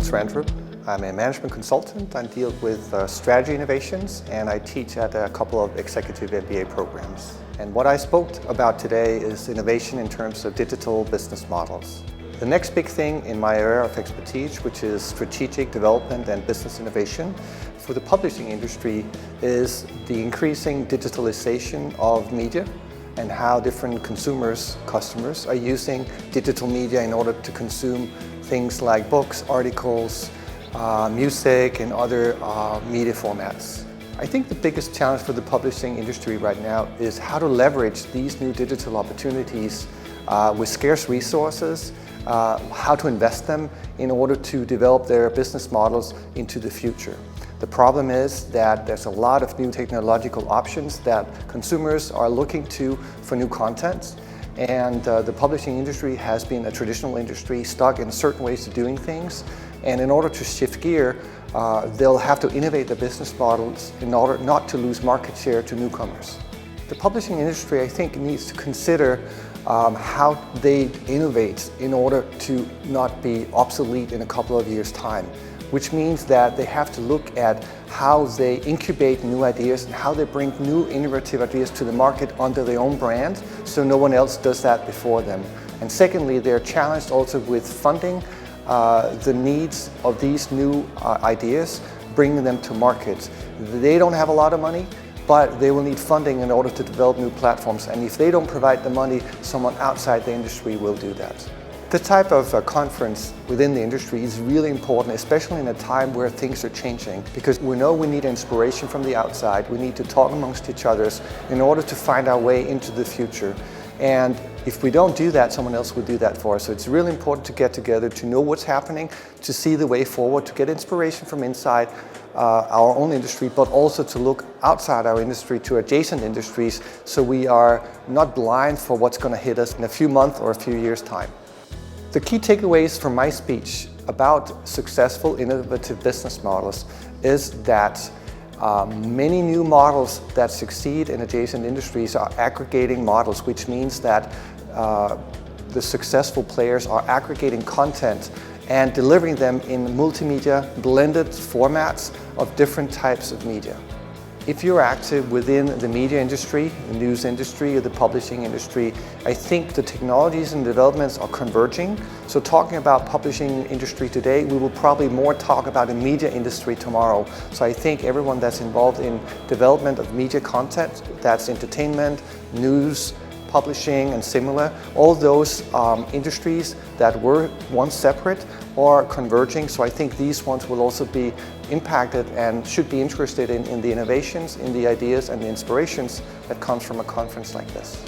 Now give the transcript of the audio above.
Nils Randrup. I'm a management consultant. I deal with strategy innovations, and I teach at a couple of executive MBA programs. And what I spoke about today is innovation in terms of digital business models. The next big thing in my area of expertise, which is strategic development and business innovation for the publishing industry, is the increasing digitalization of media and how different customers are using digital media in order to consume things like books, articles, music and other media formats. I think the biggest challenge for the publishing industry right now is how to leverage these new digital opportunities with scarce resources, how to invest them in order to develop their business models into the future. The problem is that there's a lot of new technological options that consumers are looking to for new content, and the publishing industry has been a traditional industry stuck in certain ways of doing things, and in order to shift gear, they'll have to innovate their business models in order not to lose market share to newcomers. The publishing industry, I think, needs to consider how they innovate in order to not be obsolete in a couple of years' time, which means that they have to look at how they incubate new ideas and how they bring new innovative ideas to the market under their own brand, so no one else does that before them. And secondly, they're challenged also with funding the needs of these new ideas, bringing them to market. They don't have a lot of money, but they will need funding in order to develop new platforms, and if they don't provide the money, someone outside the industry will do that. The type of conference within the industry is really important, especially in a time where things are changing, because we know we need inspiration from the outside. We need to talk amongst each other in order to find our way into the future. And if we don't do that, someone else will do that for us. So it's really important to get together, to know what's happening, to see the way forward, to get inspiration from inside our own industry, but also to look outside our industry to adjacent industries, so we are not blind for what's going to hit us in a few months or a few years' time. The key takeaways from my speech about successful innovative business models is that many new models that succeed in adjacent industries are aggregating models, which means that the successful players are aggregating content and delivering them in multimedia blended formats of different types of media. If you're active within the media industry, the news industry, or the publishing industry, I think the technologies and developments are converging. So talking about publishing industry today, we will probably more talk about the media industry tomorrow. So I think everyone that's involved in development of media content, that's entertainment, news, publishing and similar, all those industries that were once separate are converging. So I think these ones will also be impacted and should be interested in the innovations, in the ideas and the inspirations that comes from a conference like this.